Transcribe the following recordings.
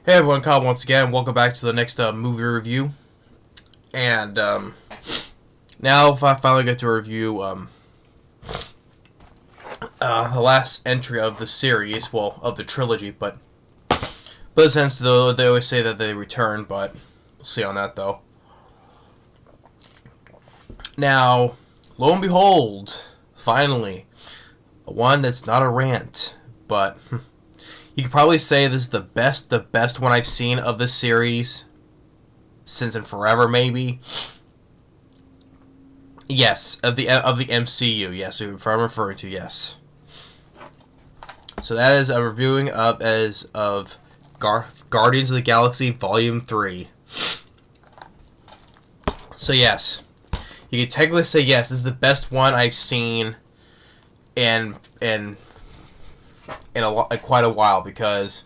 Hey everyone, Kyle once again. Welcome back to the next movie review. And now I finally get to review the last entry of the series, well, of the trilogy, but since though they always say that they return, but we'll see on that though. Now, lo and behold, finally, one that's not a rant, but you could probably say this is the best one I've seen of this series since and forever, maybe. Yes, of the MCU. Yes, if I'm referring to, yes. So that is a reviewing of Guardians of the Galaxy Volume 3. So yes, you can technically say yes, this is the best one I've seen in quite a while, because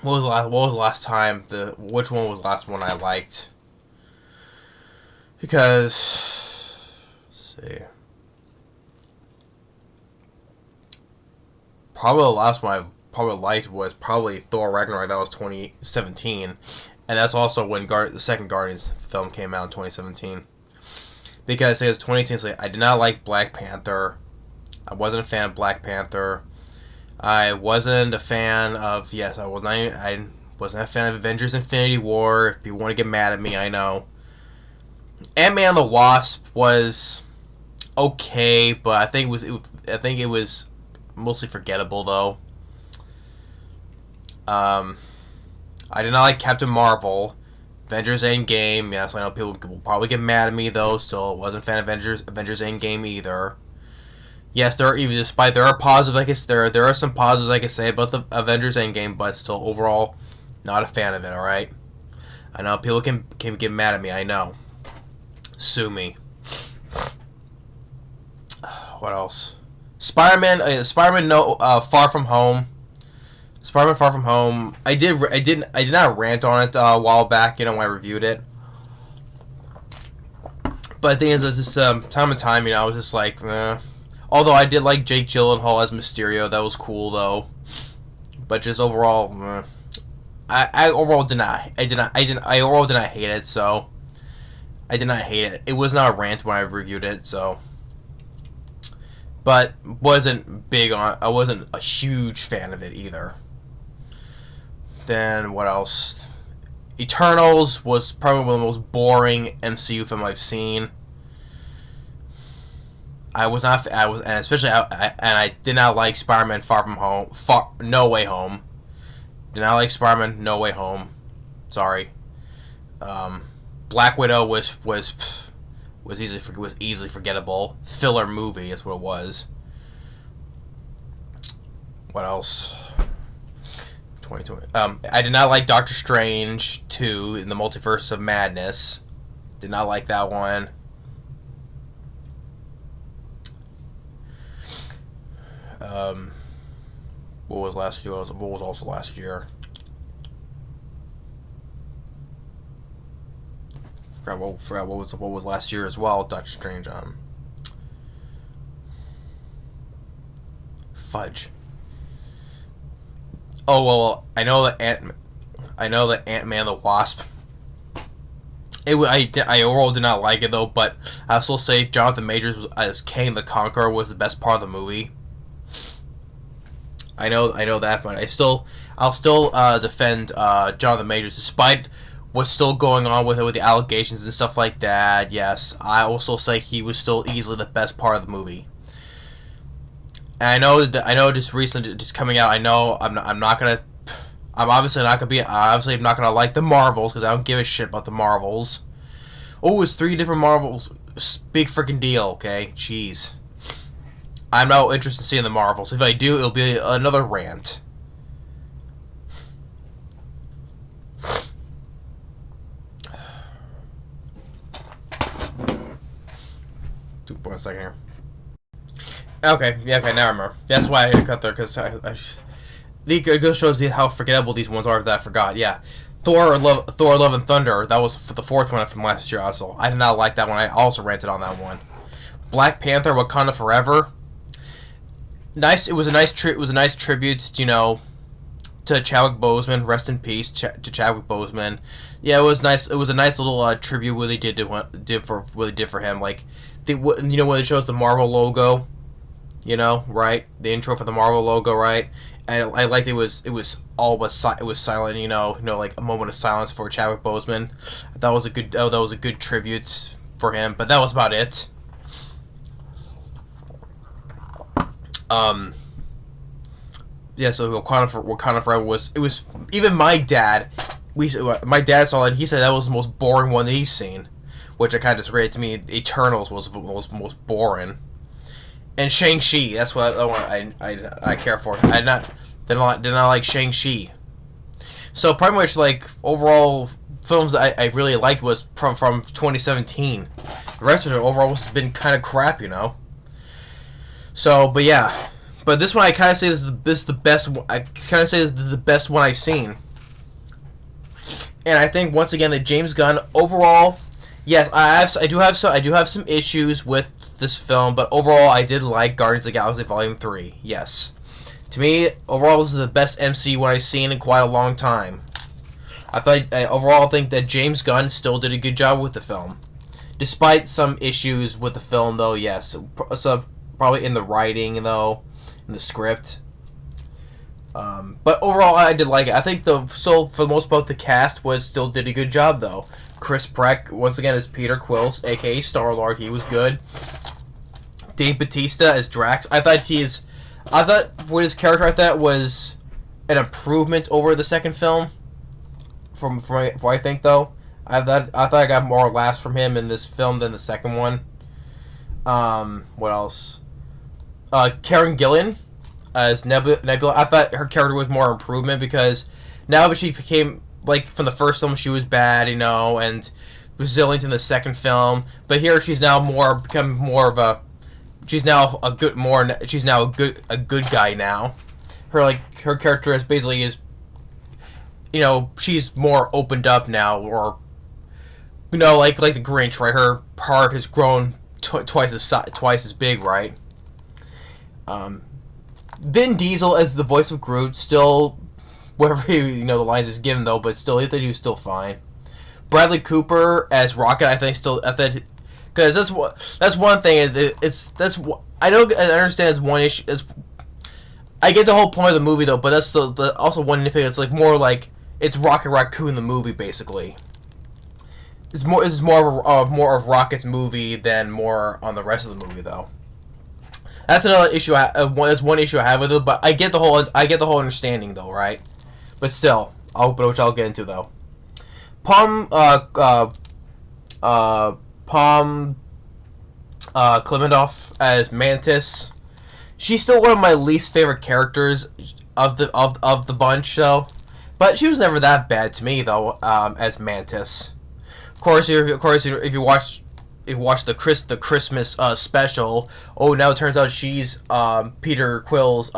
what was the last time which one was the last one I liked? Because let's see, probably the last one I probably liked was probably Thor Ragnarok. That was 2017, and that's also when the second Guardians film came out in 2017. Because it was 2018, so I did not like Black Panther. I wasn't a fan of Black Panther. I wasn't a fan of I wasn't a fan of Avengers: Infinity War. If people want to get mad at me, I know. Ant-Man and the Wasp was okay, but I think it was mostly forgettable though. I did not like Captain Marvel. Avengers Endgame, yes, I know people will probably get mad at me though. Still, wasn't a fan of Avengers Endgame either. Yes, there are positives. I guess there are some positives I can say about the Avengers Endgame, but still, overall, not a fan of it. All right, I know people can get mad at me. I know. Sue me. What else? Spider-Man. Far From Home. Spider-Man: Far From Home. I did not rant on it a while back. When I reviewed it. But the thing is, it's just time and time. I was just like, Although I did like Jake Gyllenhaal as Mysterio, that was cool though. But just overall, I overall did not hate it. So I did not hate it. It was not a rant when I reviewed it. So, but wasn't big on. I wasn't a huge fan of it either. Then what else? Eternals was probably one of the most boring MCU film I've seen. I did not like Spider-Man No Way Home. Did not like Spider-Man No Way Home. Sorry. Black Widow was easily forgettable. Filler movie is what it was. What else? 2020. I did not like Doctor Strange 2 in the Multiverse of Madness. Did not like that one. What was last year? What was also last year? Forgot what was last year as well. Doctor Strange. Fudge. Oh well, I know that Ant-Man the Wasp. I overall did not like it though, but I still say Jonathan Majors as Kang the Conqueror was the best part of the movie. I know that, but I'll still defend Jonathan Majors despite what's still going on with the allegations and stuff like that. Yes, I will still say he was still easily the best part of the movie. And I know just recently, just coming out, I know I'm obviously not gonna like the Marvels, because I don't give a shit about the Marvels. Oh, it's 3 different Marvels. Big freaking deal, okay? Jeez. I'm not interested in seeing the Marvels. If I do, it'll be another rant. One second here. Okay, now I remember. That's why I had to cut there, because I just... It just shows you how forgettable these ones are that I forgot. Yeah. Thor: Love and Thunder, that was the 4th one from last year also. I did not like that one. I also ranted on that one. Black Panther: Wakanda Forever. Nice. It was a nice tribute, to Chadwick Boseman. Rest in peace to Chadwick Boseman. Yeah, it was nice. It was a nice little tribute what they did for him. Like, when it shows the Marvel logo, right? The intro for the Marvel logo, right? And I liked it was silent, like a moment of silence for Chadwick Boseman. That was a good tribute for him, but that was about it. Yeah, so Wakanda Forever was even my dad saw it and he said that was the most boring one that he's seen, which I kind of disagree. To me, Eternals was the most boring. And Shang-Chi, that's what I care for. Did not like Shang-Chi. So pretty much like overall films that I really liked was from 2017. The rest of it overall has been kind of crap, So, but yeah, but this one I kind of say this is the best. I kind of say this is the best one I've seen. And I think once again that James Gunn overall, yes, I do have some issues with this film, but overall I did like Guardians of the Galaxy Volume 3. Yes. To me, overall this is the best MCU one I've seen in quite a long time. I overall think that James Gunn still did a good job with the film. Despite some issues with the film though, yes. So probably in the writing though, in the script. But overall I did like it. I think for the most part the cast still did a good job though. Chris Pratt, once again, as Peter Quill, aka Star-Lord, he was good. Dave Bautista as Drax. I thought with his character, I thought was an improvement over the second film. From what I think though, I thought I got more laughs from him in this film than the second one. What else? Karen Gillan as Nebula. I thought her character was more improvement because now she became. Like, from the first film, she was bad, and resilient in the second film. But here, she's now become more of a. She's now a good guy now. Her character is basically she's more opened up now, or like the Grinch, right? Her heart has grown twice as big, right? Vin Diesel as the voice of Groot still. Whatever the lines is given though, but still, I think he was still fine. Bradley Cooper as Rocket, I think because that's one thing. I understand it's one issue. I get the whole point of the movie though, but that's also one nitpick. It's like more like it's Rocket Raccoon the movie basically. This is more of Rocket's movie than more on the rest of the movie though. That's another issue. That's one issue I have with it, but I get the whole understanding though, right? But still, which I'll get into though. Klementiff as Mantis. She's still one of my least favorite characters of the bunch, though. But she was never that bad to me though, as Mantis. Of course, if you watch the Christmas special, now it turns out she's Peter Quill's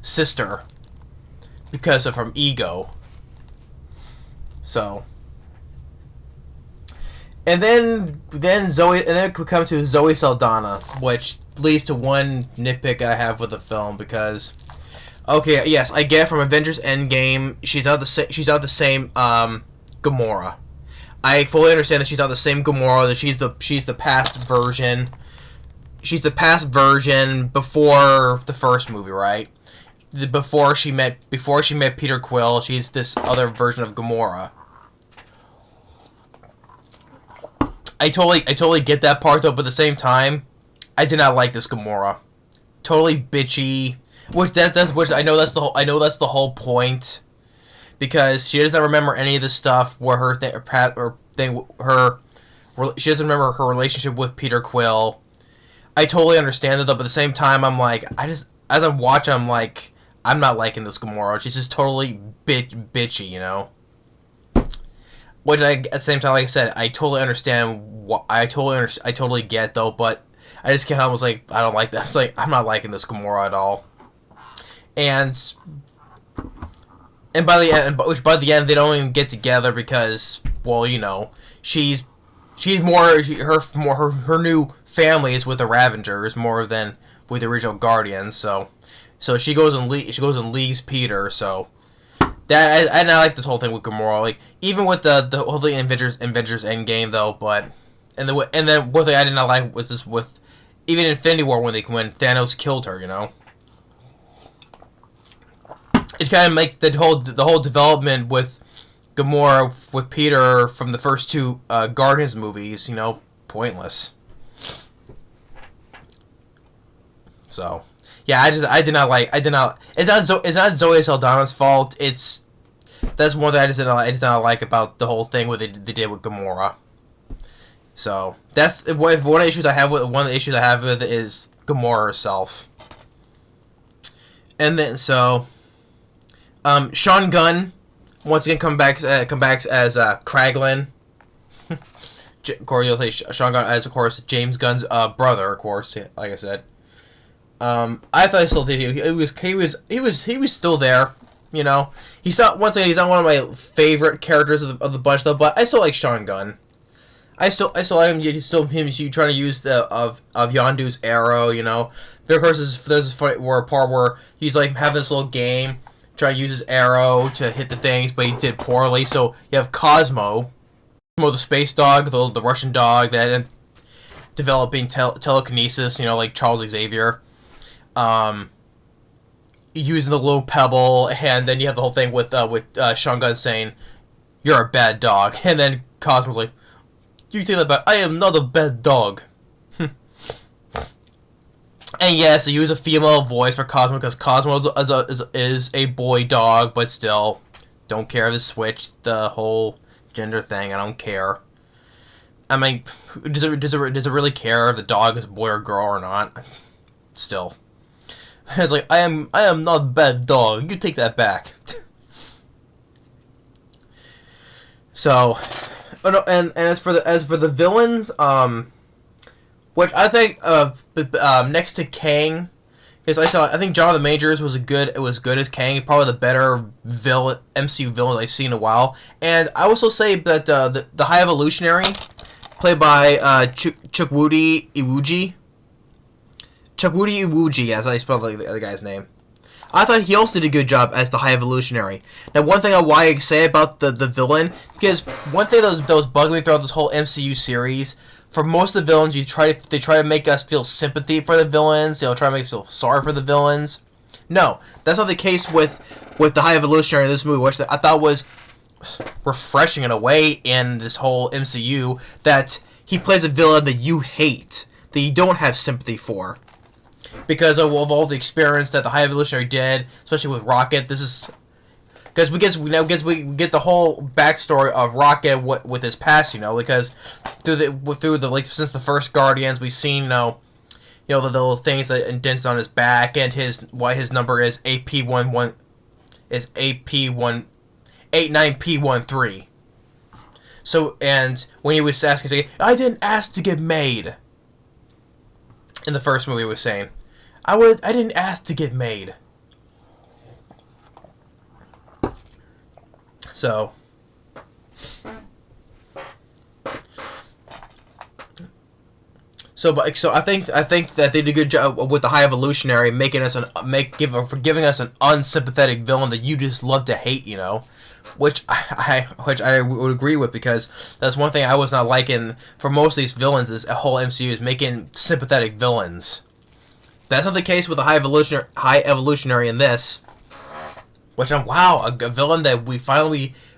sister. Because of from Ego. So. And then it could come to Zoe Saldana, which leads to one nitpick I have with the film because, okay, yes, I get from Avengers Endgame, she's not the same Gamora. I fully understand that she's not the same Gamora. That she's the past version. She's the past version before the first movie, right? Before she met Peter Quill, she's this other version of Gamora. I totally get that part though, but at the same time, I did not like this Gamora. Totally bitchy. Which I know that's the whole point, because she doesn't remember any of the stuff where she doesn't remember her relationship with Peter Quill. I totally understand it though, but at the same time, I'm like, as I'm watching, I'm like, I'm not liking this Gamora. She's just totally bitchy, Which at the same time, like I said, I totally understand. I totally get though, but I just can't. I was like, I don't like that. I was like, I'm not liking this Gamora at all. And by the end, they don't even get together because, well, she's her new family is with the Ravagers more than with the original Guardians. So she goes and leaves Peter. So that I like this whole thing with Gamora. Like even with the whole thing in Avengers Endgame though, but and then one thing I did not like was this with even Infinity War when Thanos killed her. You know, it's kind of make the whole development with Gamora with Peter from the first two Guardians movies, you know, pointless. So, yeah, I did not. It's not Zoe Saldana's fault. That's one thing I just did not like about the whole thing what they did with Gamora. So that's one of the issues I have with it is Gamora herself. And then Sean Gunn once again come back as Kraglin. Of course, you'll say Sean Gunn as, of course, James Gunn's brother, of course. Like I said, I thought he still did. He was still there. You know, he's not one of my favorite characters of the bunch though. But I still like Sean Gunn. I still like him. He's still him. He's trying to use of Yondu's arrow. You know, there of course there's this funny part where he's like having this little game, trying to use his arrow to hit the things, but he did poorly. So you have Cosmo the space dog, the Russian dog that developing telekinesis. You know, like Charles Xavier. Using the little pebble, and then you have the whole thing with Sean Gunn saying, "You're a bad dog," and then Cosmo's like, "You take that back. I am not a bad dog." And yes, he used a female voice for Cosmo because Cosmo is a boy dog, but still, don't care if they switch the whole gender thing. I don't care. I mean, does it really care if the dog is a boy or girl or not? Still. It's like, I am not a bad dog. You take that back. So, and as for the villains, which I think next to Kang, because I think Jonathan Majors was good as Kang, probably the better MCU villain I've seen in a while. And I also say that the High Evolutionary, played by Chukwudi Iwuji. Chukwudi Iwuji, as I spelled the other guy's name. I thought he also did a good job as the High Evolutionary. Now, one thing I say about the villain, because one thing that was bugging me throughout this whole MCU series, for most of the villains, they try to make us feel sympathy for the villains. Try to make us feel sorry for the villains. No, that's not the case with the High Evolutionary in this movie, which I thought was refreshing in a way in this whole MCU, that he plays a villain that you hate, that you don't have sympathy for. Because of all the experience that the High Evolutionary did, especially with Rocket, this is because we get the whole backstory of Rocket with his past, because through the since the first Guardians, we've seen the little things that indents on his back, and why his number is AP89P13. So, and when he was asking, saying, "I didn't ask to get made." In the first movie, he was saying, I didn't ask to get made. So I think that they did a good job with the High Evolutionary, giving us an unsympathetic villain that you just love to hate, which I would agree with, because that's one thing I was not liking for most of these villains. This whole MCU is making sympathetic villains. That's not the case with the High Evolutionary in this. Which a villain that we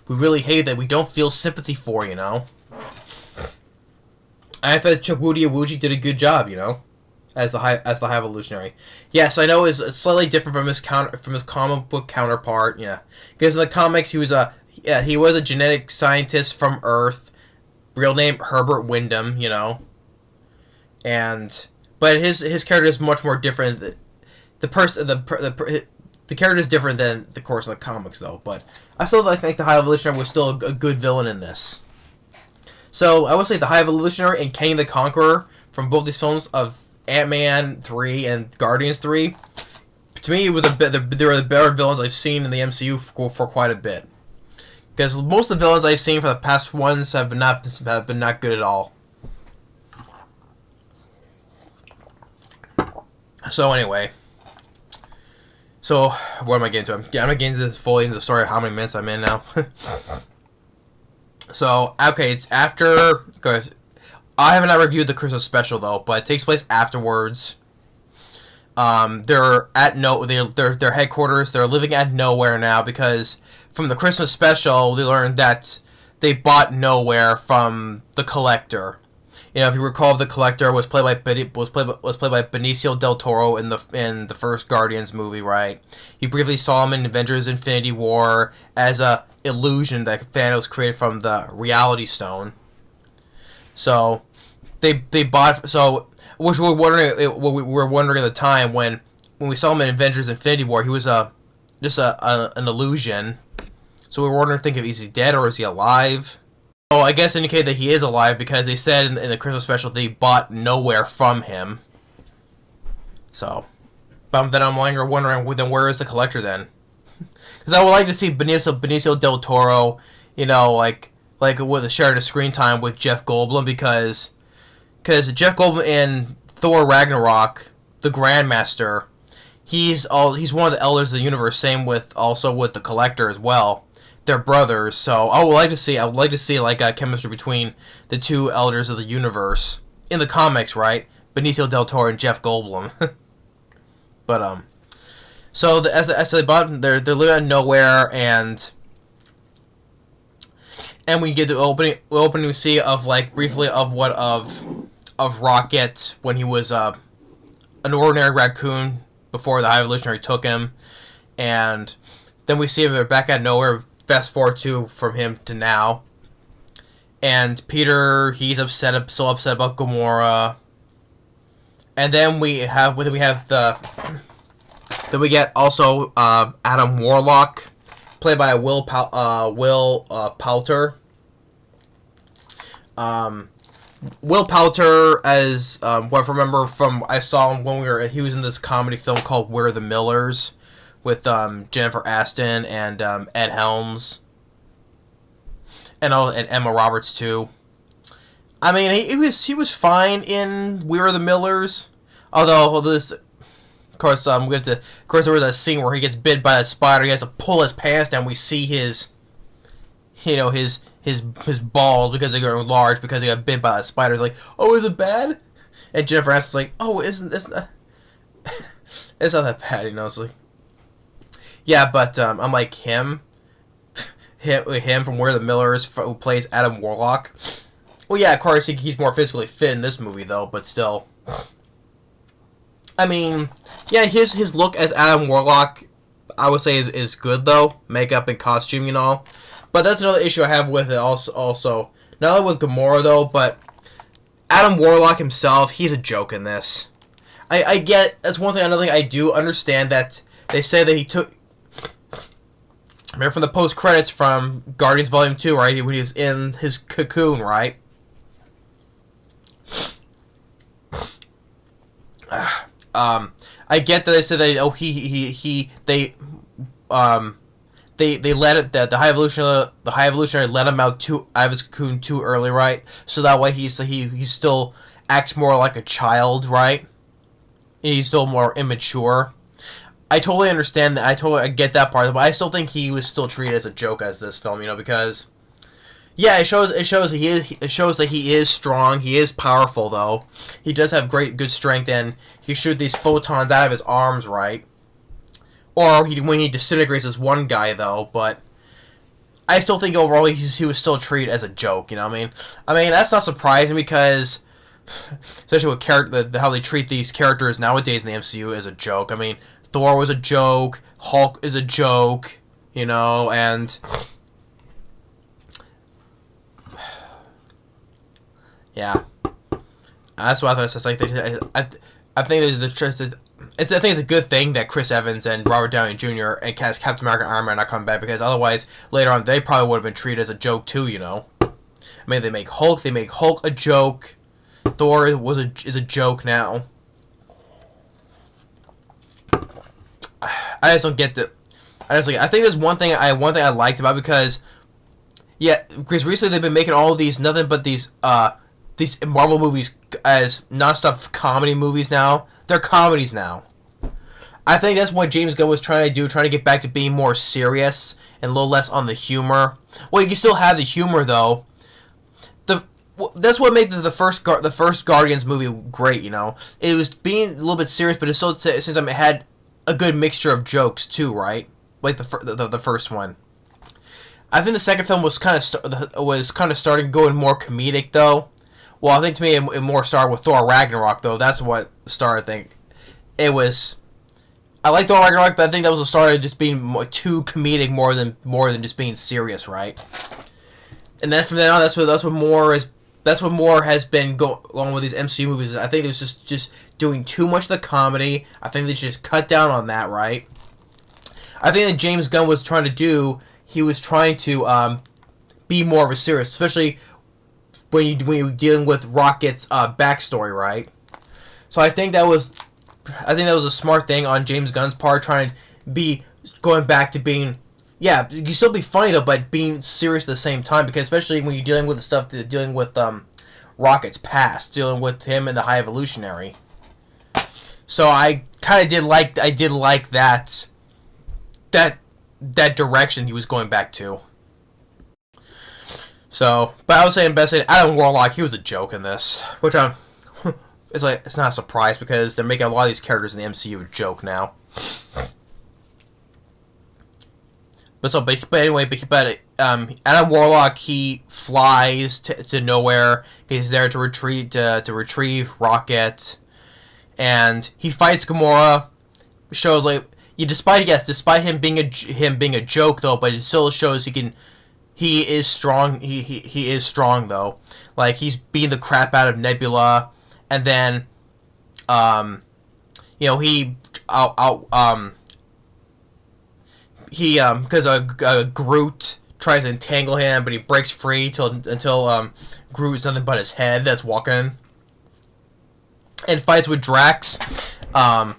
really hate, that we don't feel sympathy for, I thought Chukwudi Iwuji did a good job, as the High Evolutionary. Yes, I know it's slightly different from his comic book counterpart, because in the comics he was a genetic scientist from Earth, real name Herbert Wyndham, but his character is much more different. The character is different than the course of the comics, though. But I think the High Evolutionary was still a good villain in this. So I would say the High Evolutionary and Kang the Conqueror from both these films of Ant-Man 3 and Guardians 3, to me, they were the better villains I've seen in the MCU for quite a bit. Because most of the villains I've seen for the past ones have been not good at all. So anyway, so what am I getting to? I'm not getting into this fully into the story of how many minutes I'm in now. So okay, it's after. Because I have not reviewed the Christmas special though, but it takes place afterwards. They're at their headquarters. They're living at Nowhere now because from the Christmas special they learned that they bought Nowhere from the Collector. You know, if you recall, the Collector was played by Benicio del Toro in the first Guardians movie, right? You briefly saw him in Avengers: Infinity War as a illusion that Thanos created from the Reality Stone. So they bought which we were wondering at the time when we saw him in Avengers: Infinity War, he was just an illusion. So we were wondering, thinking, is he dead or is he alive? Oh, I guess indicate that he is alive because they said in the Christmas special they bought Nowhere from him. So, but then I'm wondering, then where is the Collector then? Because I would like to see Benicio del Toro, you know, like with sharing a screen time with Jeff Goldblum because Jeff Goldblum in Thor Ragnarok, the Grandmaster, he's one of the elders of the universe. Same with the Collector as well. They're brothers, so I would like to see like a chemistry between the two elders of the universe in the comics, right? Benicio del Toro and Jeff Goldblum. But so as they bought, they're living out of Nowhere, and we get the opening we see of like briefly of Rocket when he was an ordinary raccoon before the High Evolutionary took him, and then we see him they're back at Nowhere. Fast forward to from him to now, and Peter, he's so upset about Gamora, and then we get also Adam Warlock, played by Will Poulter. Will Poulter, as what I remember from I saw him when he was in this comedy film called We're the Millers, with Jennifer Aston and Ed Helms, and Emma Roberts too. I mean, he was fine in We Were the Millers, although of course there was a scene where he gets bit by a spider. He has to pull his pants down. We see his balls because they got large because he got bit by a spider. It's like, oh, is it bad? And Jennifer Aston's like, oh, it's not that bad, you know. It's like, yeah, but I'm like him from Where the Millers, who plays Adam Warlock. Well, yeah, of course he's more physically fit in this movie though, but still. I mean, yeah, his look as Adam Warlock, I would say is good though, makeup and costume and all. But that's another issue I have with it also. Not only with Gamora though, but Adam Warlock himself, he's a joke in this. I get that's one thing. Another thing I do understand that they say that he took. Remember from the post credits from Guardians Volume 2, right? When he was in his cocoon, right? I get that they said that they let it that the High Evolutionary let him out of his cocoon too early, right? So that way he still acts more like a child, right? He's still more immature. I totally understand that. I get that part, but I still think he was still treated as a joke as this film, you know, because yeah, it shows that he is strong, he is powerful though. He does have good strength, and he shoot these photons out of his arms, right? Or when he disintegrates as one guy though, but I still think overall he was still treated as a joke, you know what I mean? I mean, that's not surprising because especially with how they treat these characters nowadays in the MCU as a joke. I mean, Thor was a joke, Hulk is a joke, you know, and yeah, that's what I thought. It's like I think there's I think it's a good thing that Chris Evans and Robert Downey Jr. and Captain America and Iron Man are not coming back, because otherwise later on they probably would have been treated as a joke too, you know. I mean, they make Hulk a joke. Thor is a joke now. I just don't get the. I think there's one thing I liked about it, because recently they've been making all of these Marvel movies as non-stop comedy movies now. They're comedies now. I think that's what James Gunn was trying to do, trying to get back to being more serious and a little less on the humor. Well, you can still have the humor though. That's what made the first Guardians movie great. It was being a little bit serious, but it still at the same time it had a good mixture of jokes too, right? Like the first one. I think the second film was kind of starting going more comedic though. Well, I think to me it more started with Thor Ragnarok though. That's what started. I think it was. I like Thor Ragnarok, but I think that was the start of just being too comedic more than just being serious, right? And then from then on, that's what more has been going on with these MCU movies. I think it was just doing too much of the comedy. I think they should just cut down on that, right? I think that James Gunn was trying to do. He was trying to be more of a serious, especially when you're dealing with Rocket's backstory, right? So I think that was a smart thing on James Gunn's part, trying to be going back to being, yeah, you can still be funny though, but being serious at the same time. Because especially when you're dealing with the stuff, dealing with Rocket's past, dealing with him and the High Evolutionary. So I kind of did like that direction he was going back to. So, but I was saying Adam Warlock, he was a joke in this, which it's not a surprise because they're making a lot of these characters in the MCU a joke now. But Adam Warlock, he flies to nowhere. He's there to retrieve Rocket, and he fights Gamora. Shows despite him being a joke though, but it still shows he is strong. He is strong though. Like he's beating the crap out of Nebula, and then because Groot tries to entangle him, but he breaks free until Groot's nothing but his head that's walking, and fights with Drax. And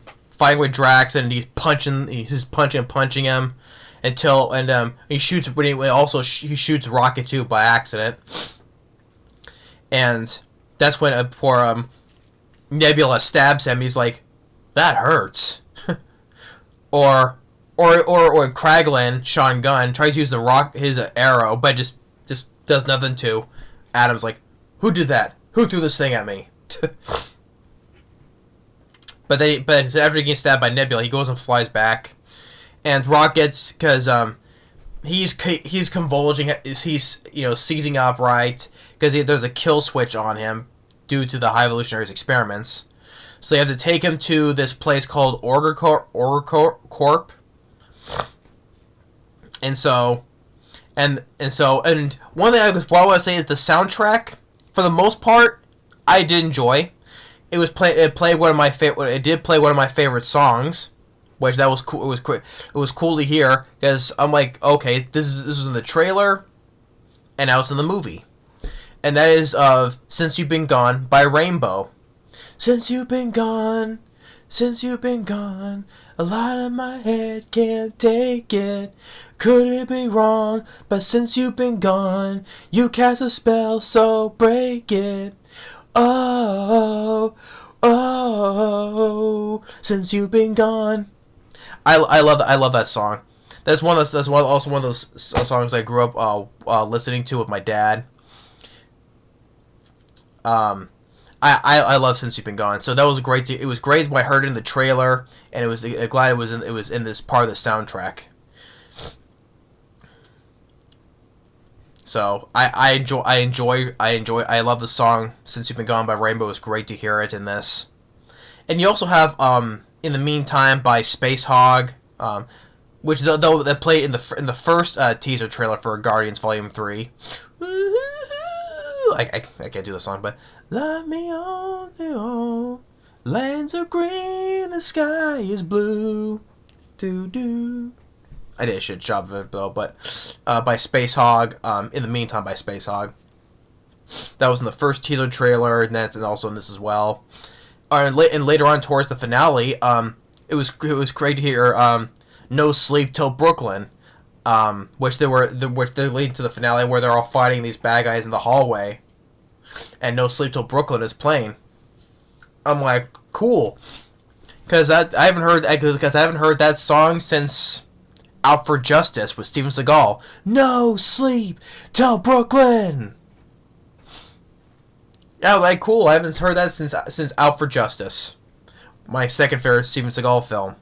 he's punching him he shoots, but he shoots Rocket too by accident, and that's when before Nebula stabs him. He's like, that hurts. or Kraglin, Sean Gunn, tries to use his arrow, but just does nothing to. Adam's like, who did that? Who threw this thing at me? But after he gets stabbed by Nebula, he goes and flies back, and Rocket's because he's convulsing, he's seizing up, right, because there's a kill switch on him due to the High Evolutionary's experiments. So they have to take him to this place called Corp. And one thing I want to say is the soundtrack, for the most part, I did enjoy. It played one of my favorite. It did play one of my favorite songs, which that was cool. It was cool to hear because I'm like, okay, this is in the trailer, and now it's in the movie, and that is of "Since You've Been Gone" by Rainbow. Since you've been gone, a lot of my head can't take it. Could it be wrong? But since you've been gone, you cast a spell, so break it. Oh, since you've been gone. I love that song. That's also one of those songs I grew up listening to with my dad. I love Since You've Been Gone. So that was great. It was great when I heard it in the trailer, and glad it was in this part of the soundtrack. So I love the song Since You've Been Gone by Rainbow. It's great to hear it in this. And you also have In the Meantime by Space Hog, which though they play in the first teaser trailer for Guardians Volume 3. I can't do the song, but let me on, lands are green, the sky is blue. Do. I did a shit job of it though, but by Space Hog, In the Meantime by Space Hog. That was in the first teaser trailer, and that's also in this as well. And later on towards the finale, it was great to hear No Sleep Till Brooklyn, which they're leading to the finale where they're all fighting these bad guys in the hallway, and No Sleep Till Brooklyn is playing. I'm like, cool. Because I haven't heard that song since Out for Justice with Steven Seagal. No sleep till Brooklyn. Yeah, like cool. I haven't heard that since Out for Justice, my second favorite Steven Seagal film.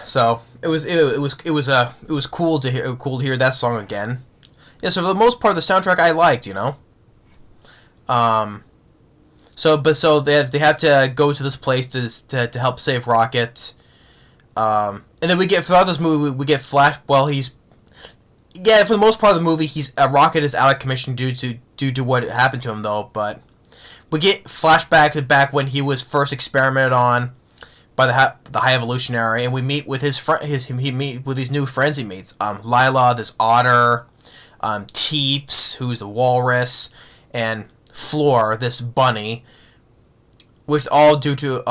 So it was cool to hear that song again. Yeah, so for the most part, the soundtrack I liked, you know. So they have to go to this place to help save Rocket. And then throughout this movie we get flash. Well, for the most part of the movie, Rocket is out of commission due to what happened to him, though. But we get flashback back when he was first experimented on by the High Evolutionary, and we meet with he meet with these new friends he meets. Lila, this otter, Teeps, who's a walrus, and Floor, this bunny, which all due to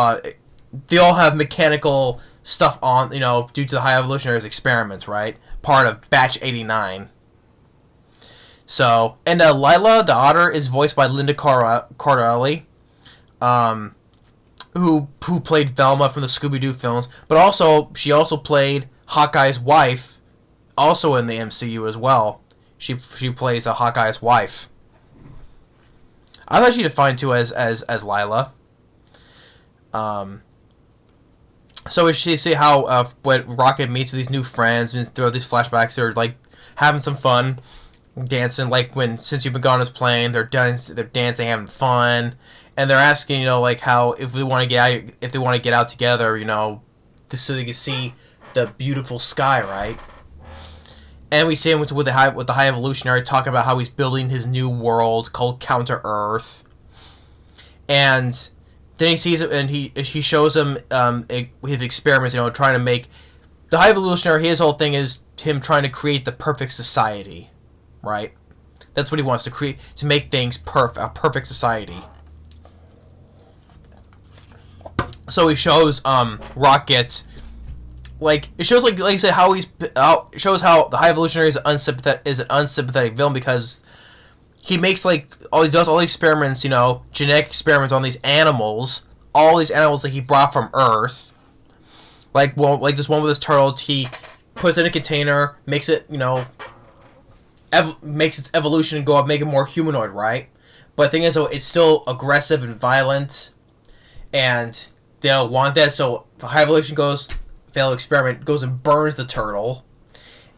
they all have mechanical stuff on, you know, due to the High Evolutionary's experiments, right? Part of Batch 89. So, and Lila, the otter, is voiced by Linda Cardellini, who played Velma from the Scooby-Doo films, but she also played Hawkeye's wife, also in the MCU as well. She plays Hawkeye's wife. I thought she did fine too as Lila. So we see how when Rocket meets with these new friends and through these flashbacks, they're like having some fun, dancing. Like when Since You've Been Gone is playing, they're dancing, having fun, and they're asking, you know, like how if they want to get out together, you know, so they can see the beautiful sky, right? And we see him with the High Evolutionary talking about how he's building his new world called Counter Earth, and then he sees it and he shows him his experiments, you know, trying to make the High Evolutionary. His whole thing is him trying to create the perfect society, right? That's what he wants to create, to make things a perfect society. So he shows Rocket. Like, it shows, like I said, it shows how the High Evolutionary is an unsympathetic villain, because he makes, he does all the experiments, you know, genetic experiments on these animals, all these animals that he brought from Earth. Like this one with this turtle, he puts it in a container, makes it, you know, makes its evolution go up, make it more humanoid, right? But the thing is, though, it's still aggressive and violent, and they don't want that, so the High Evolution failed experiment, goes and burns the turtle.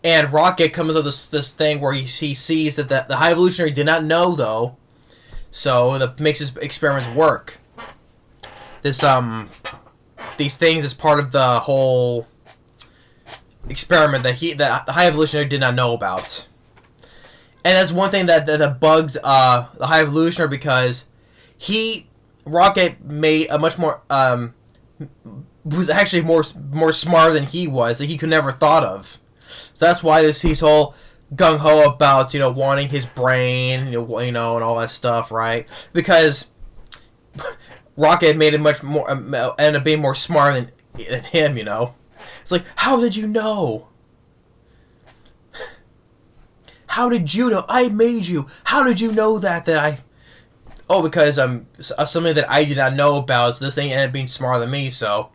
And Rocket comes up with this thing where he sees that the High Evolutionary did not know, though, so that makes his experiments work. These things is part of the whole experiment that the High Evolutionary did not know about. And that's one thing that bugs the High Evolutionary, because Rocket made a much more was actually more smart than he was, that he could never thought of. So that's why he's all gung ho about, you know, wanting his brain, you know, and all that stuff, right? Because Rocket made it much more, ended up being more smart than him, you know. It's like, how did you know? How did you know? I made you. How did you know that I? Oh, because something that I did not know about. So this thing ended up being smarter than me. So,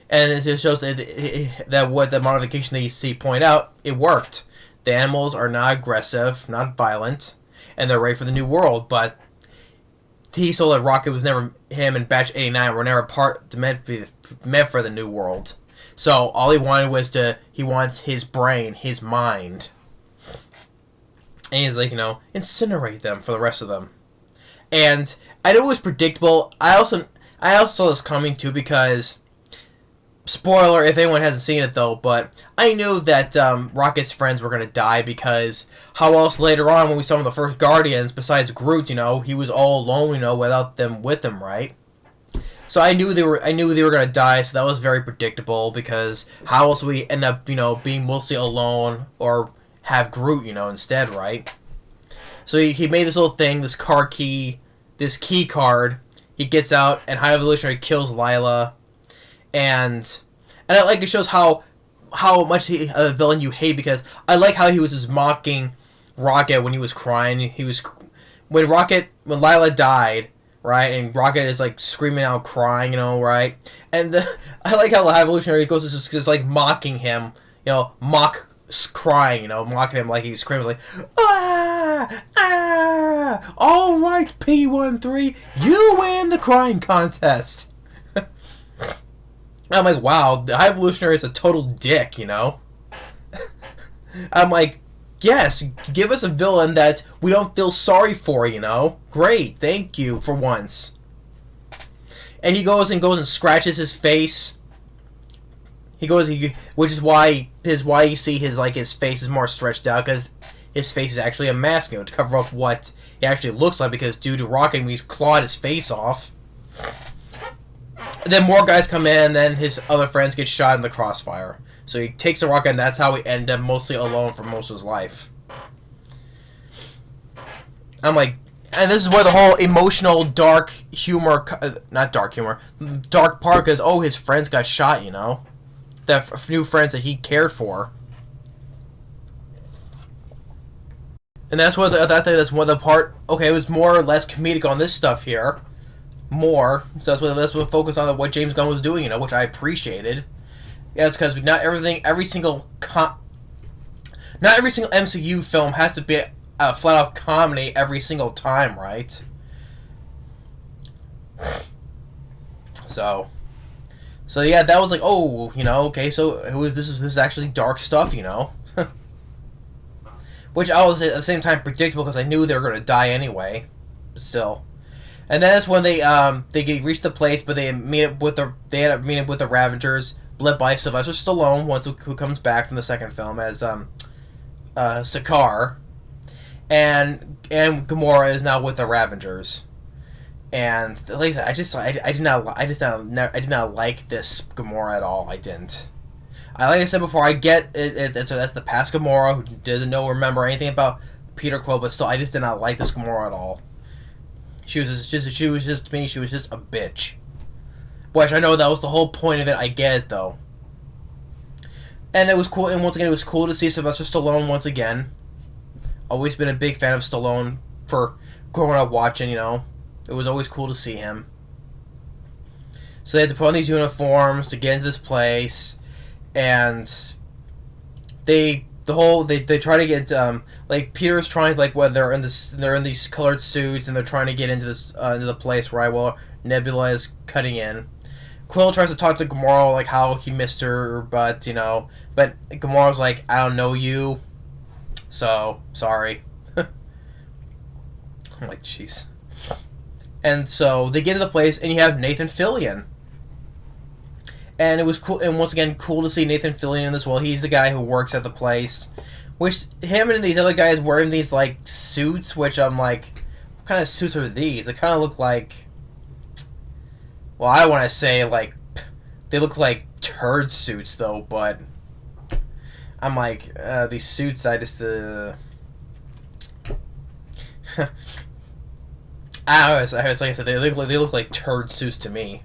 and it shows that what the modification that you see point out, it worked. The animals are not aggressive, not violent, and they're ready for the new world. But he saw that Rocket was never, him and Batch 89 were never meant for the new world. So all he wanted was he wants his brain, his mind. And he's like, you know, incinerate them for the rest of them. And I know it was predictable. I also saw this coming too, because, spoiler if anyone hasn't seen it though, but I knew that Rocket's friends were going to die, because how else later on when we saw the first Guardians, besides Groot, you know, he was all alone, you know, without them with him, right? So I knew they were going to die, so that was very predictable, because how else would we end up, you know, being mostly alone, or have Groot, you know, instead, right? So he made this little thing, this key card. He gets out, and High Evolutionary kills Lila, and I like it shows how much a villain you hate, because I like how he was just mocking Rocket when he was crying. When Lila died, right? And Rocket is like screaming out, crying, right? And I like how the High Evolutionary goes just like mocking him, crying, mocking him like he screams like, all right, P13, you win the crying contest. I'm like, wow, the High Evolutionary is a total dick, I'm like, yes, give us a villain that we don't feel sorry for, Great, thank you for once. And he goes and scratches his face. Which is why you see his face is more stretched out, because his face is actually a mask, to cover up what he actually looks like, because due to Rocket, he's clawed his face off. And then more guys come in, and then his other friends get shot in the crossfire. So he takes a Rocket, and that's how he ended up mostly alone for most of his life. I'm like, and this is where the whole emotional, dark part, because, his friends got shot, The new friends that he cared for. And that's where that's one of the part, okay, it was more or less comedic on this stuff here. More. So that's what focus on what James Gunn was doing, which I appreciated. Yeah, it's because not every single MCU film has to be a flat-out comedy every single time, right? So yeah, that was like, okay, so this is actually dark stuff, Which I was at the same time predictable, because I knew they were going to die anyway. But still. And then that's when they reach the place, but they end up meeting with the Ravagers, led by Sylvester Stallone, who comes back from the second film as Sakaar, and Gamora is now with the Ravagers. And like I said, I did not like this Gamora at all. I didn't. Like I said before, I get it. That's the past Gamora who doesn't remember anything about Peter Quill, but still, I just did not like this Gamora at all. She was just a bitch. Which I know that was the whole point of it. I get it though. And it was cool. And once again, it was cool to see Sylvester Stallone once again. Always been a big fan of Stallone for growing up watching. It was always cool to see him. So they had to put on these uniforms to get into this place, and they try to get like Peter's trying to, like, whether they're in these colored suits, and they're trying to get into this into the place, right? Well, Nebula is cutting in. Quill tries to talk to Gamora, like how he missed her, but Gamora's like, I don't know you, so sorry. I'm like, jeez. And so they get to the place, and you have Nathan Fillion. And it was cool, and once again, cool to see Nathan Fillion in this. Well, he's the guy who works at the place, which him and these other guys wearing these like suits, which I'm like, what kind of suits are these? They kind of look like, well, I want to say like, they look like turd suits though, but I'm like, these suits, I just I don't know, it's like I said, they look like turd suits to me.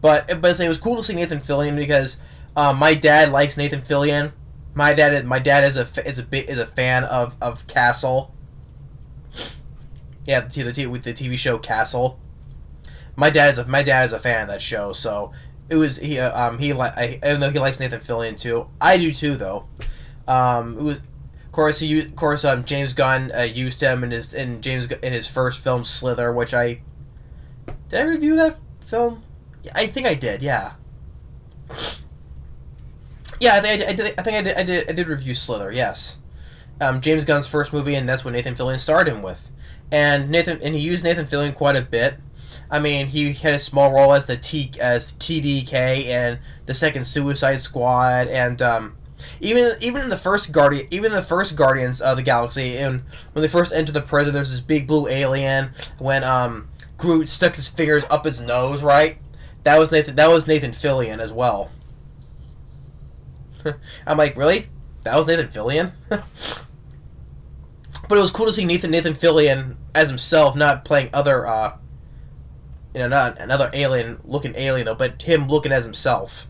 But it was cool to see Nathan Fillion, because my dad likes Nathan Fillion. My dad is a fan of Castle. Yeah, the TV show Castle. My dad is a fan of that show, so it was even though he likes Nathan Fillion too. I do too, though. It was of course James Gunn used him in his first film Slither, which did I review that film? Yeah, I think I did. Yeah. Yeah, I did review Slither. Yes. James Gunn's first movie, and that's what Nathan Fillion starred him with. And he used Nathan Fillion quite a bit. I mean, he had a small role as TDK and the second Suicide Squad, and even in the first Guardians of the Galaxy, and when they first enter the prison, there's this big blue alien when Groot stuck his fingers up his nose, right? That was Nathan Fillion as well. I'm like, really? That was Nathan Fillion? But it was cool to see Nathan Fillion as himself, not playing other, not another looking alien though, but him looking as himself.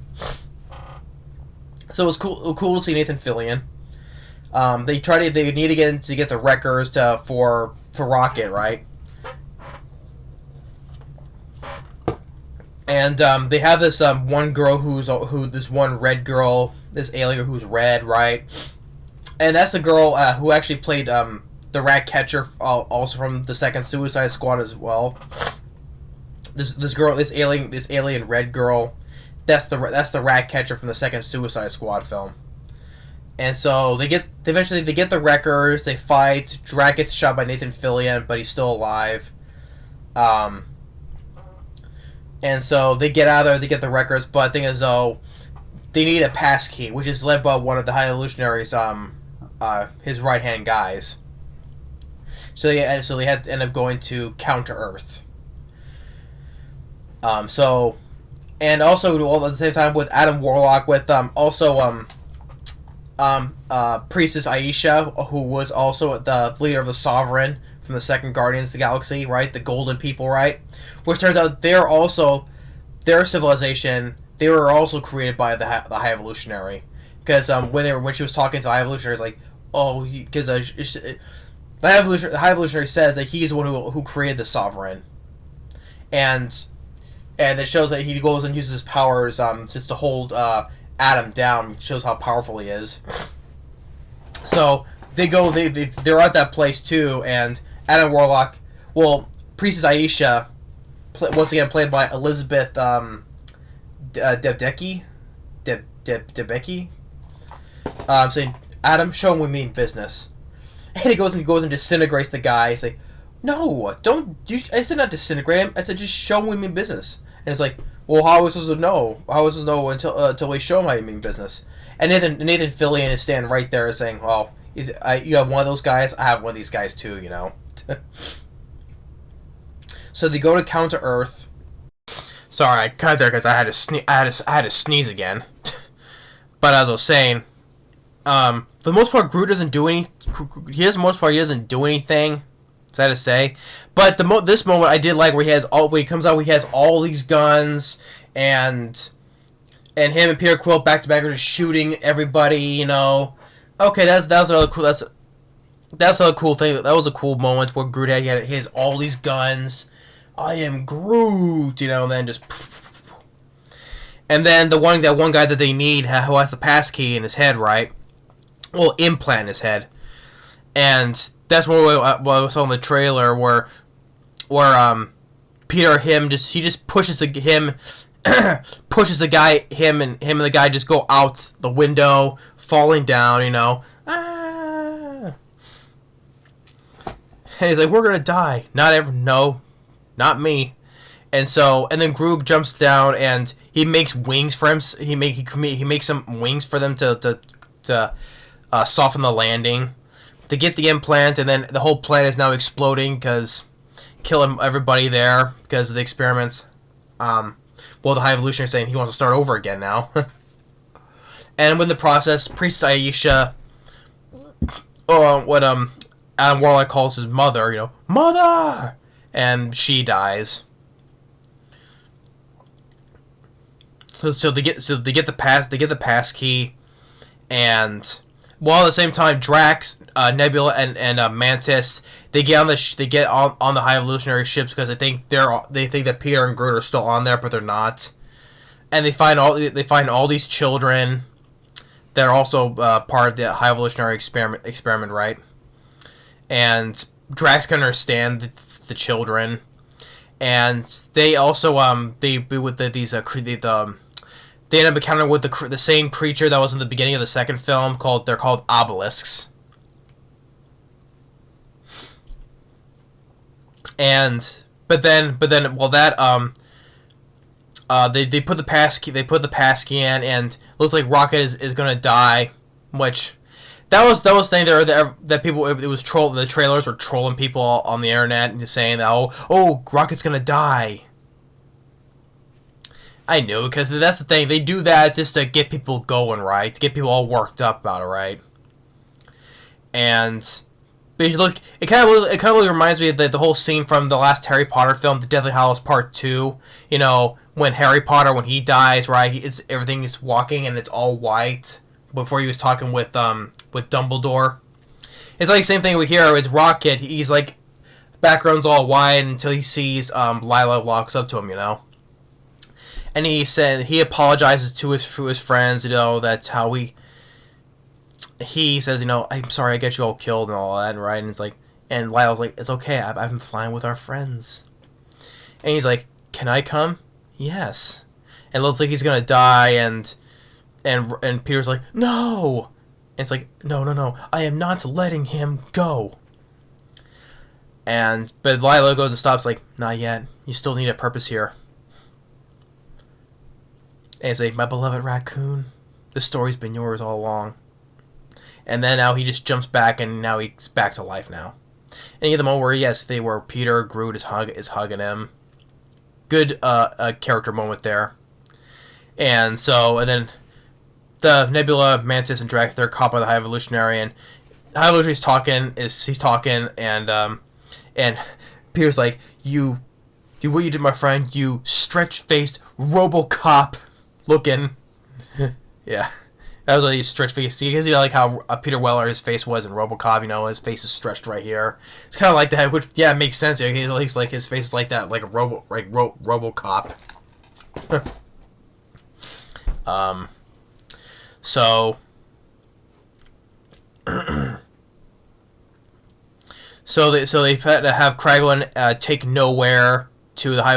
So it was cool to see Nathan Fillion. They need to get the Wreckers for Rocket, right? And they have this one girl this one red girl, this alien who's red, right? And that's the girl who actually played the rat catcher, also from the second Suicide Squad as well. This girl, this alien red girl, that's the rat catcher from the second Suicide Squad film. And so eventually they get the Wreckers, they fight. Drax gets shot by Nathan Fillion, but he's still alive. And so they get out of there, they get the Wreckers, but the thing is though, they need a pass key, which is led by one of the High Evolutionaries, his right hand guys. So they had to end up going to Counter Earth. And also all at the same time with Adam Warlock, with Priestess Aisha, who was also the leader of the Sovereign from the second Guardians of the Galaxy, right? The Golden People, right? Which turns out their civilization, they were also created by the High Evolutionary, because when she was talking to the High Evolutionary, it's like, oh, because the High Evolutionary says that he's the one who created the Sovereign, and it shows that he goes and uses his powers just to hold Adam down. It shows how powerful he is. So they're at that place too, and Adam Warlock, Priestess Aisha, once again played by Elizabeth Debicki, saying, Adam, show him we mean business. And he goes and disintegrates the guy. He's like, no, don't. I said not disintegrate him. I said just show him we mean business. And it's like, well, how are we supposed to know? How are we supposed to know until we show him how you mean business? And Nathan Fillion is standing right there saying, well, you have one of those guys, I have one of these guys too, you know. So they go to Counter Earth. Sorry, I cut there because I had to sneeze again. But as I was saying, for the most part, Groot doesn't do any. He doesn't do anything. Sad to say, but this moment I did like where when he comes out, he has all these guns, and him and Peter Quill back to back are just shooting everybody. You know, okay, that's another cool. That's another cool thing. That was a cool moment where Groot he has all these guns. I am Groot, you know, and then just. And then that one guy that they need who has the pass key in his head, right? Well, implant in his head, and that's what I saw in the trailer where Peter just pushes him pushes the guy him and the guy just go out the window, falling down, you know. And he's like, we're gonna die. Not me. And then Groot jumps down and he makes wings for him. He makes some wings for them to soften the landing. To get the implant, and then the whole planet is now exploding because killing everybody there because of the experiments. The High Evolutionary is saying he wants to start over again now. And with the process, Priestess Aisha, what Adam Warlock calls his mother, you know, mother, and she dies. So they get the pass key, and while at the same time Drax, Nebula, and Mantis, they get on the High Evolutionary ships because they think that Peter and Groot are still on there, but they're not. And they find all these children that are also part of the High Evolutionary experiment, right? And Drax can understand the children, and they also they end up encountering with the same creature that was in the beginning of the second film. They're called obelisks. But then they put the pass key in, and looks like Rocket is gonna die, which that was the thing there that people, it was troll, the trailers were trolling people on the internet and saying that oh Rocket's gonna die. I knew, because that's the thing, they do that just to get people going, right? To get people all worked up about it, right? And but if you look, it kind of really reminds me of the whole scene from the last Harry Potter film, The Deathly Hallows Part 2. You know, when Harry Potter, when he dies, right? Everything is walking and it's all white. Before he was talking with Dumbledore. It's like the same thing we hear. It's Rocket. He's like, background's all white until he sees Lila walks up to him, you know. and he said he apologizes to his friends. That's how he says, I'm sorry I get you all killed and all that, right? And it's like, and Lyle's like, it's okay, I've been flying with our friends. And he's like, can I come? Yes. And it looks like he's gonna die, and Peter's like, no. And it's like, no, I am not letting him go. But Lila goes and stops, like, not yet. You still need a purpose here. And he's like, my beloved raccoon, the story's been yours all along. And then now he just jumps back, and now he's back to life now. And you get the moment where, yes, Peter, Groot is hugging him. Good character moment there. And then the Nebula, Mantis, and Drax, they're caught by the High Evolutionary, and the High Evolutionary he's talking, and Peter's like, what you did, my friend, you stretch-faced RoboCop looking. Yeah. That was like stretch-faced. Because like how Peter Weller, his face was in RoboCop, his face is stretched right here. It's kind of like that, which, yeah, it makes sense. He looks like his face is like that, like a RoboCop. So... So they have Kraglin take Nowhere to the High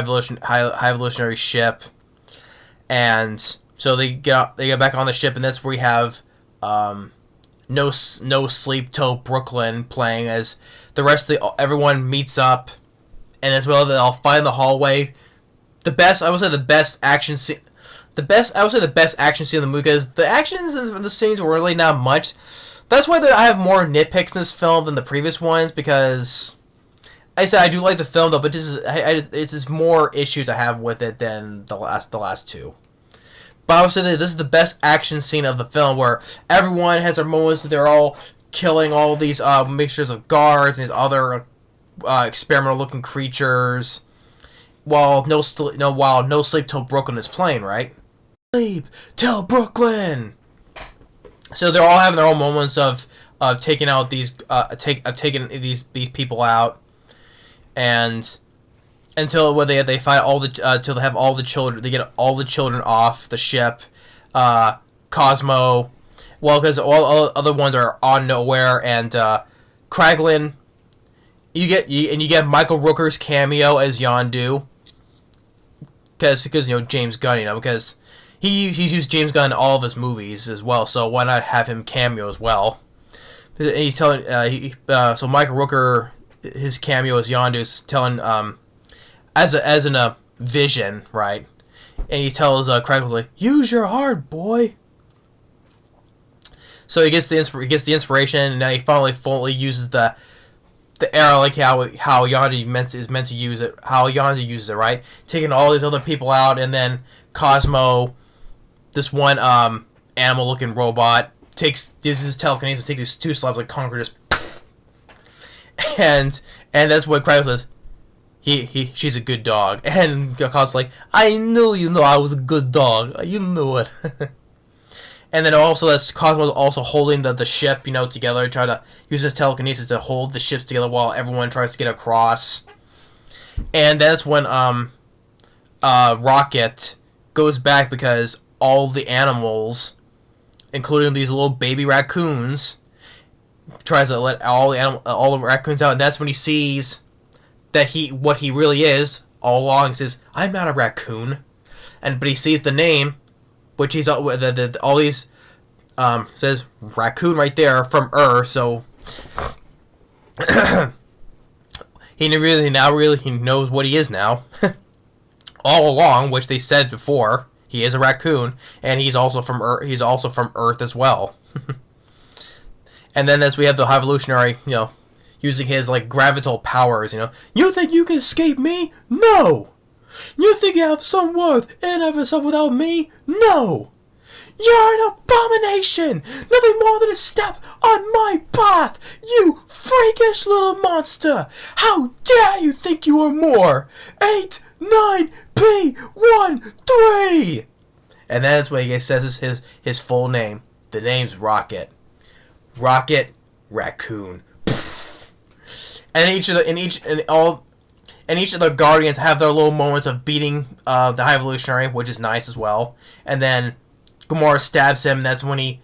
Evolutionary ship, and so they get back on the ship, and that's where we have No Sleep Till Brooklyn playing as the rest of everyone meets up, and as well they'll find the hallway. I would say the best action scene in the movie, because the actions in the scenes were really not much. That's why I have more nitpicks in this film than the previous ones, because I said I do like the film though, but it's just more issues I have with it than the last two. But I would say that this is the best action scene of the film, where everyone has their moments. They're all killing all these mixtures of guards and these other experimental looking creatures, while No Sleep Till Brooklyn is playing, right? Sleep Till Brooklyn. So they're all having their own moments of taking out these taking these people out, and until they fight until they have all the children, they get all the children off the ship. Cosmo, because all other ones are on Nowhere, and Kraglin. You get Michael Rooker's cameo as Yondu, because James Gunn, because he's used James Gunn in all of his movies as well, so why not have him cameo as well? And he's telling so Michael Rooker, his cameo as Yondu, is telling as in a vision, right? And he tells Kraglin, like, use your heart, boy. So he gets the inspiration, and now he finally fully uses the arrow, like how Yondu is meant to use it, how Yondu uses it, right? Taking all these other people out, and then Cosmo, this one animal-looking robot, uses his telekinesis to take these two slabs like concrete, just and that's what Kraglin says. She's a good dog, and Cosmo's like, I knew I was a good dog. You knew it. And then also that's Cosmo's also holding the ship, together, try to use his telekinesis to hold the ships together while everyone tries to get across. And that's when Rocket goes back, because all the animals, including these little baby raccoons, tries to let all the raccoons out, and that's when he sees that what he really is all along. He says, I'm not a raccoon, but he sees the name, which he's all these says raccoon right there from Earth, so he knows what he is now. All along, which they said before, he is a raccoon, and he's also from Earth as well. And then as we have the High Evolutionary, using his gravital powers, you think you can escape me? No! You think you have some worth and of yourself without me? No! You're an abomination! Nothing more than a step on my path, you freakish little monster! How dare you think you are more? 8, 9, P, 1, 3! And that's when he says his full name. The name's Rocket. Rocket Raccoon. And And each of the Guardians have their little moments of beating the High Evolutionary, which is nice as well. And then Gamora stabs him, and that's when he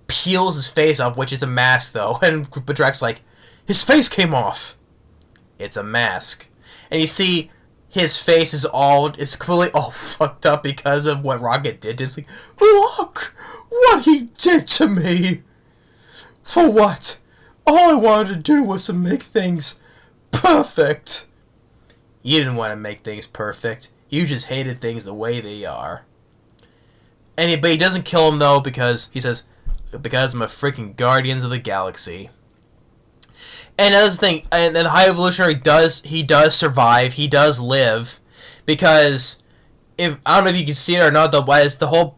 peels his face off, which is a mask, though. And Drax's like, his face came off. It's a mask. And you see his face is completely all fucked up because of what Rocket did to him. It's like, look what he did to me. For what? All I wanted to do was to make things perfect. You didn't want to make things perfect. You just hated things the way they are. But he doesn't kill him, though, because he says, because I'm a freaking Guardians of the Galaxy. And that's the thing, and the High Evolutionary does survive, he does live, because, I don't know if you can see it or not, though, but as the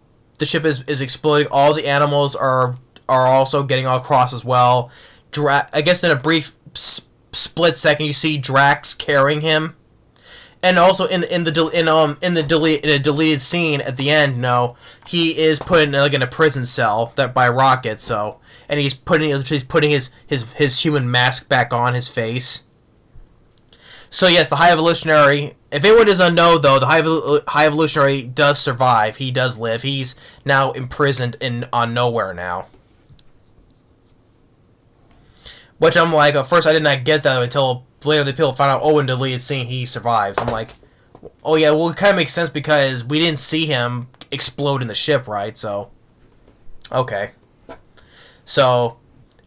ship is exploding, all the animals are also getting all across as well. I guess in a brief split second, you see Drax carrying him. And also in a deleted scene at the end, he is put in a prison cell by Rocket. So, and he's putting his human mask back on his face. So yes, the High Evolutionary. If anyone doesn't know, though, the High Evolutionary does survive. He does live. He's now imprisoned on Nowhere now. Which I'm like, at first I did not get that until later the people found out, in the deleted scene he survives. I'm like, oh yeah, well it kind of makes sense because we didn't see him explode in the ship, right? So, okay. So,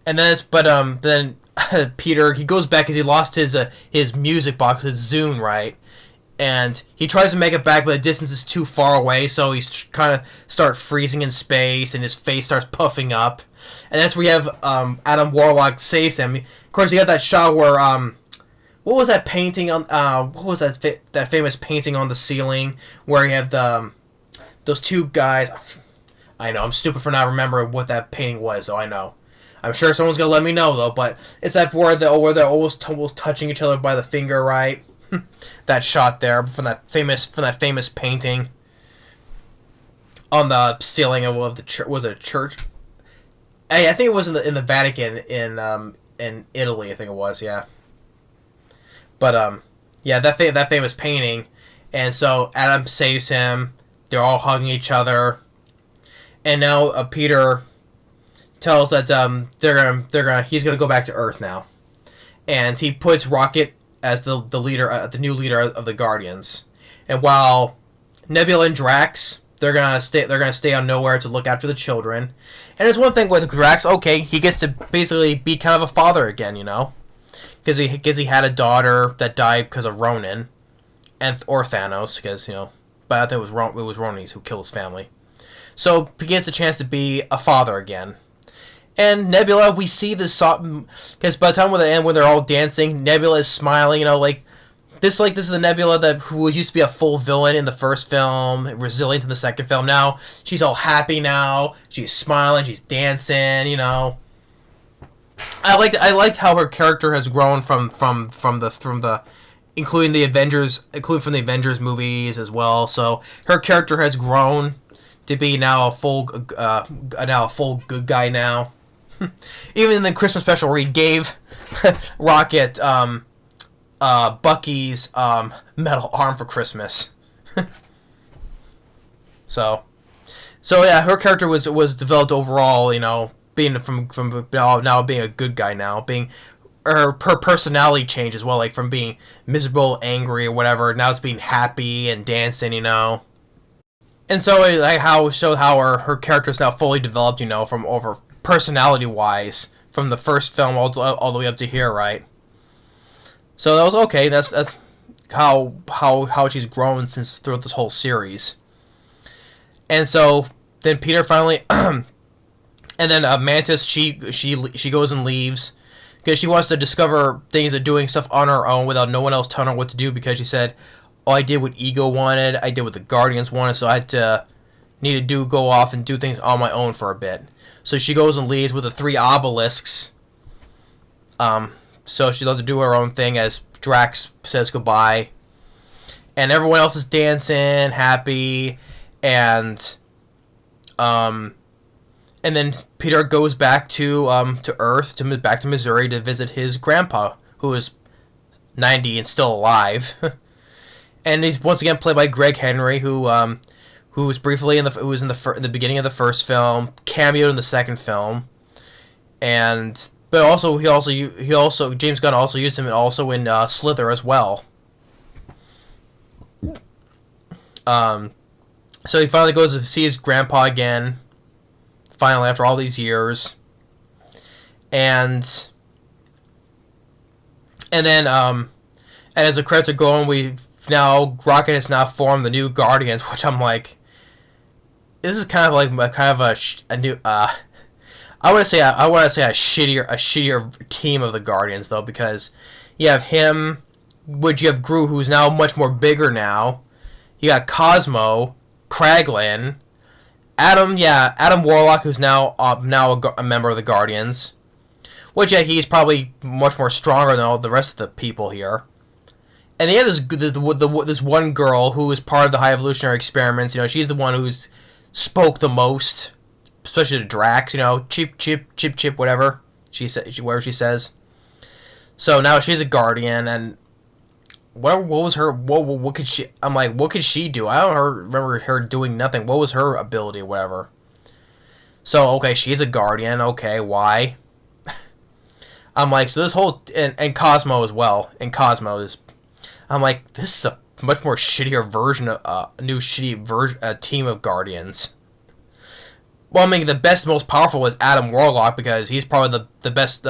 and then Peter, he goes back because he lost his music box, his Zune, right? And he tries to make it back, but the distance is too far away, so he's kind of start freezing in space, and his face starts puffing up. And that's where you have Adam Warlock saves him. Of course, you got that shot where what was that painting on? What was that famous painting on the ceiling where you have those two guys? I know I'm stupid for not remembering what that painting was. So I know. I'm sure someone's gonna let me know though. But it's that where they're almost touching each other by the finger, right? That shot there from that famous painting on the ceiling of the church. Was it a church? I think it was in the Vatican in Italy. I think it was, yeah. But yeah, that famous painting, and so Adam saves him. They're all hugging each other, and now Peter tells that he's gonna go back to Earth now, and he puts Rocket as the leader, the new leader of the Guardians, and while Nebula and Drax. They're gonna stay on Nowhere to look after the children, and there's one thing with Drax. Okay, he gets to basically be kind of a father again, because he had a daughter that died because of Ronin, or Thanos, because but I think it was Ronin who killed his family. So he gets a chance to be a father again. And Nebula, we see this because by the time when they're all dancing, Nebula is smiling, This is the Nebula who used to be a full villain in the first film, resilient in the second film. Now she's all happy now. She's smiling. She's dancing. I liked how her character has grown from the including the Avengers movies as well. So her character has grown to be now a full good guy now. Even in the Christmas special where he gave Rocket Bucky's metal arm for Christmas. so yeah, her character was developed overall, being from now being a good guy now, being her personality changed as well, like from being miserable, angry, or whatever, now it's being happy and dancing, And so like how it showed how her character is now fully developed, from over personality wise from the first film all the way up to here, right? So that was okay. That's how she's grown since throughout this whole series. And so then Peter finally, and then Mantis she goes and leaves because she wants to discover things and doing stuff on her own without no one else telling her what to do, because she said, "Oh, I did what Ego wanted. I did what the Guardians wanted, so I had to go off and do things on my own for a bit." So she goes and leaves with the 3 obelisks. So she'd love to do her own thing as Drax says goodbye. And everyone else is dancing, happy, and then Peter goes back to Earth, back to Missouri to visit his grandpa, who is 90 and still alive. And he's once again played by Greg Henry, who was briefly in the beginning of the first film, cameoed in the second film, but also James Gunn also used him also in Slither as well. So he finally goes to see his grandpa again, finally after all these years, and then and as the credits are going, Rocket has now formed the New Guardians, which I'm like, this is kind of like a new I want to say a shittier team of the Guardians though, because you have him, you have Gru, who's now much more bigger now. You got Cosmo, Kraglin, Adam Warlock, who's now a member of the Guardians, which he's probably much more stronger than all the rest of the people here. And they have this one girl who is part of the High Evolutionary Experiments. She's the one who's spoke the most, especially to Drax. Chip, chip, chip, chip, whatever whatever she says. So now she's a Guardian, and what was her? What could she? I'm like, what could she do? I don't remember her doing nothing. What was her ability, or whatever? So okay, she's a Guardian. Okay, why? I'm like, so this whole and Cosmo as well. And Cosmo is, I'm like, this is a much more shittier version of new shitty team of Guardians. Well, I mean, the best, most powerful is Adam Warlock, because he's probably the best.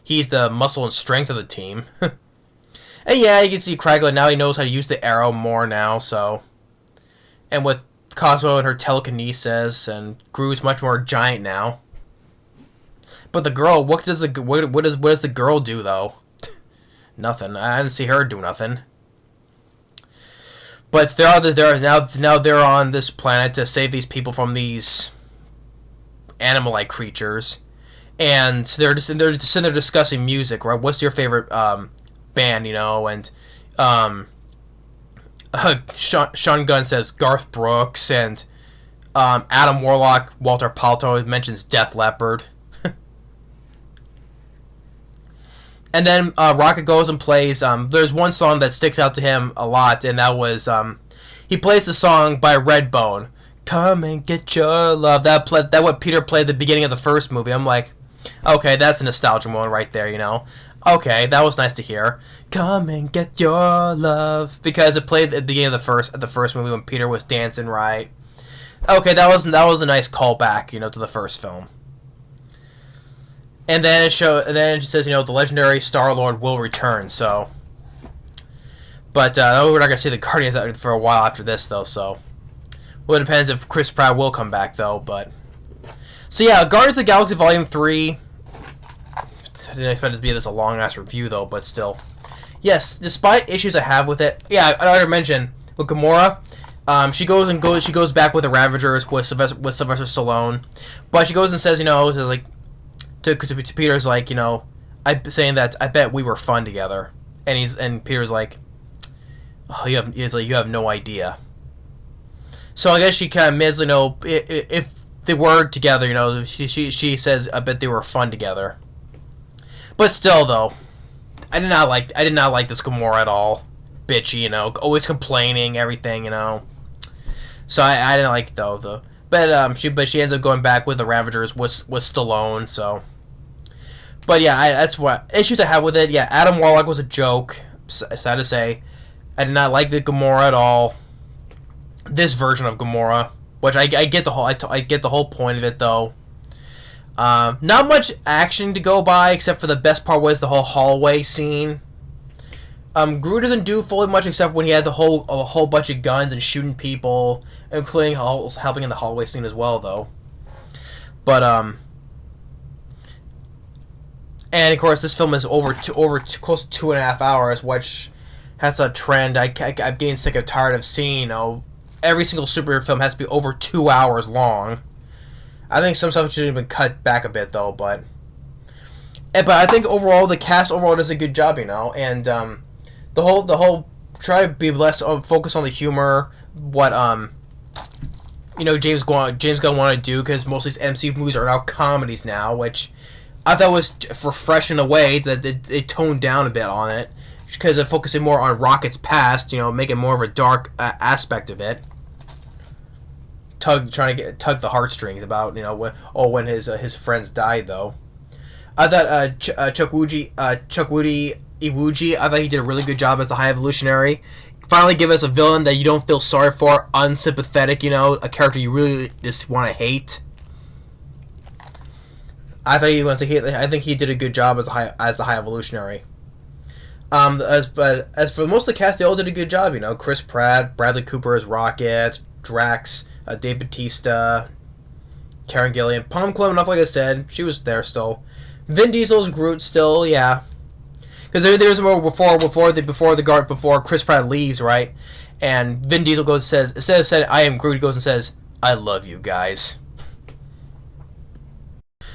He's the muscle and strength of the team. And yeah, you can see Kraglin now. He knows how to use the arrow more now. So, and with Cosmo and her telekinesis, and Gru's much more giant now. But the girl, what does the girl do though? Nothing. I didn't see her do nothing. But they're on this planet to save these people from these animal-like creatures, and they're sitting there discussing music. Right? What's your favorite band? And Sean Gunn says Garth Brooks, and Adam Warlock, Walter Paltrow mentions Def Leppard. And then Rocket goes and plays. There's one song that sticks out to him a lot, and that was he plays the song by Redbone, "Come and Get Your Love." That what Peter played at the beginning of the first movie. I'm like, okay, that's a nostalgia moment right there. Okay, that was nice to hear. "Come and Get Your Love," because it played at the beginning of the first movie when Peter was dancing, right? Okay, that was a nice callback, to the first film. And then it says, the legendary Star-Lord will return. So, but we're not gonna see the Guardians out for a while after this, though. So, well, it depends if Chris Pratt will come back, though. But so yeah, Guardians of the Galaxy Volume 3. I didn't expect it to be this a long ass review, though. But still, yes. Despite issues I have with it, yeah, I already mentioned with Gamora. She goes back with the Ravagers with Sylvester Stallone, but she goes and says, to Peter's like, saying that I bet we were fun together, and Peter's like, oh, you have no idea. So I guess she kind of admits, if they were together, she says, I bet they were fun together. But still, though, I did not like this Gamora at all. Bitchy, always complaining, everything, So I didn't like it though. But she ends up going back with the Ravagers with Stallone. So, but yeah, that's what issues I have with it. Yeah, Adam Warlock was a joke. Sad to say, I did not like the Gamora at all. This version of Gamora, which I get the whole I get the whole point of it though. Not much action to go by, except for the best part was the whole hallway scene. Gru doesn't do fully much except when he had a whole bunch of guns and shooting people, including helping in the hallway scene as well, though. But and of course this film is close to 2.5 hours, which has a trend I'm getting sick and tired of seeing. Every single superhero film has to be over 2 hours long. I think some stuff should have been cut back a bit though, but I think overall the cast does a good job, and the whole try to be less focus on the humor, what James Gunn wanted to do, because most of these MCU movies are now comedies now, which I thought was refreshing in a way that they toned down a bit on it, because of focusing more on Rocket's past, you know, making more of a dark aspect of it. Trying to tug the heartstrings about, you know, when his friends died though. I thought Chukwudi Iwuji, I thought he did a really good job as the High Evolutionary. Finally give us a villain that you don't feel sorry for, unsympathetic, you know, a character you really just want to hate. I think he did a good job as the High Evolutionary. As for most of the cast, they all did a good job, you know. Chris Pratt, Bradley Cooper as Rocket, Drax, Dave Bautista, Karen Gillan, Palm Clementiff, like I said, she was there still. Vin Diesel's Groot still, yeah. Because there's more before Chris Pratt leaves, right? And Vin Diesel goes and says, instead of saying I am Groot, he goes and says, I love you guys.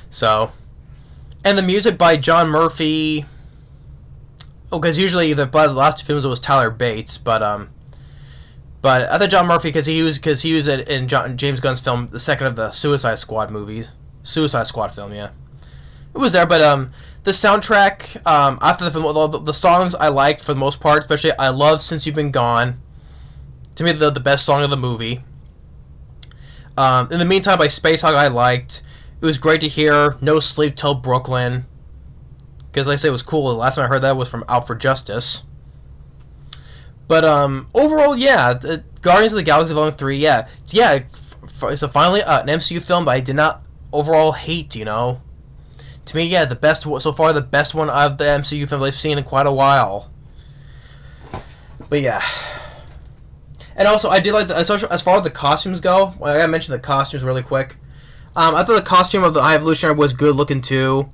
So, and the music by John Murphy. Oh, because usually the last two films it was Tyler Bates, but I thought John Murphy because he was in James Gunn's film, the second of the Suicide Squad film, yeah. It was there, but the soundtrack after the film, the songs I liked for the most part, especially I love Since You've Been Gone. To me, the best song of the movie. In the Meantime by Space Hog I liked. It was great to hear No Sleep Till Brooklyn, because like I said, it was cool. The last time I heard that was from Out for Justice. But overall, yeah, Guardians of the Galaxy Volume 3, yeah. So finally, an MCU film, but I did not overall hate, you know. To me, yeah, the best so far, the best one of the MCU films I've seen in quite a while. But yeah. And also, I did like, as far as the costumes go, I gotta mention the costumes really quick. I thought the costume of the High Evolutionary was good looking too.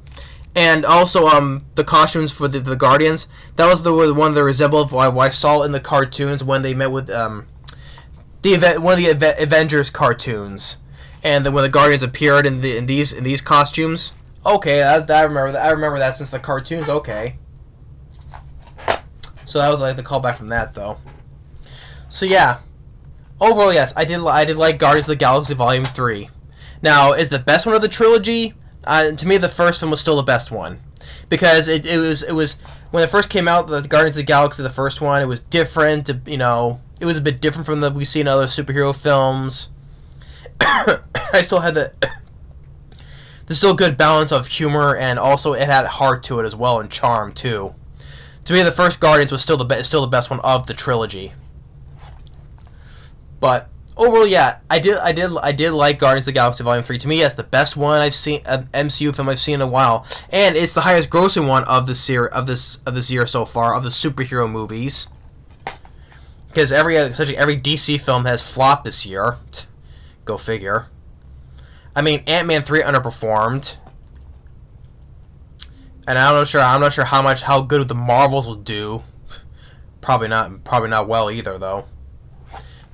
And also, the costumes for the Guardians, that was the one that resembled what I saw in the cartoons when they met with one of the Avengers cartoons, and then when the Guardians appeared in these costumes. Okay, I remember that. I remember that since the cartoons. Okay, so that was like the callback from that though. So yeah, overall yes, I did like Guardians of the Galaxy Volume 3. Now, is the best one of the trilogy? To me, the first film was still the best one, because it was when it first came out, the Guardians of the Galaxy, the first one, it was different. You know, it was a bit different from the we've seen in other superhero films. I still had there's still a good balance of humor, and also it had heart to it as well, and charm too. To me, the first Guardians was still the best one of the trilogy. But overall, yeah, I did like Guardians of the Galaxy Volume 3. To me, yes, the best one I've seen, MCU film I've seen in a while, and it's the highest grossing one of this year so far of the superhero movies. Because essentially every DC film has flopped this year. Go figure. I mean, Ant-Man 3 underperformed, and I'm not sure how good the Marvels will do. Probably not well either though.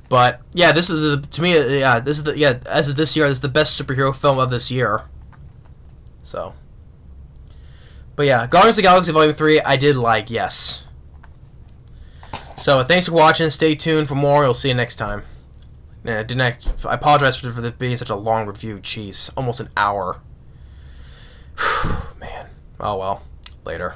But yeah, this is this year, this is the best superhero film of this year. So, but yeah, Guardians of the Galaxy Volume 3, I did like, yes. So thanks for watching. Stay tuned for more. We'll see you next time. I apologize for this being such a long review. Jeez, almost an hour. Man. Oh well. Later.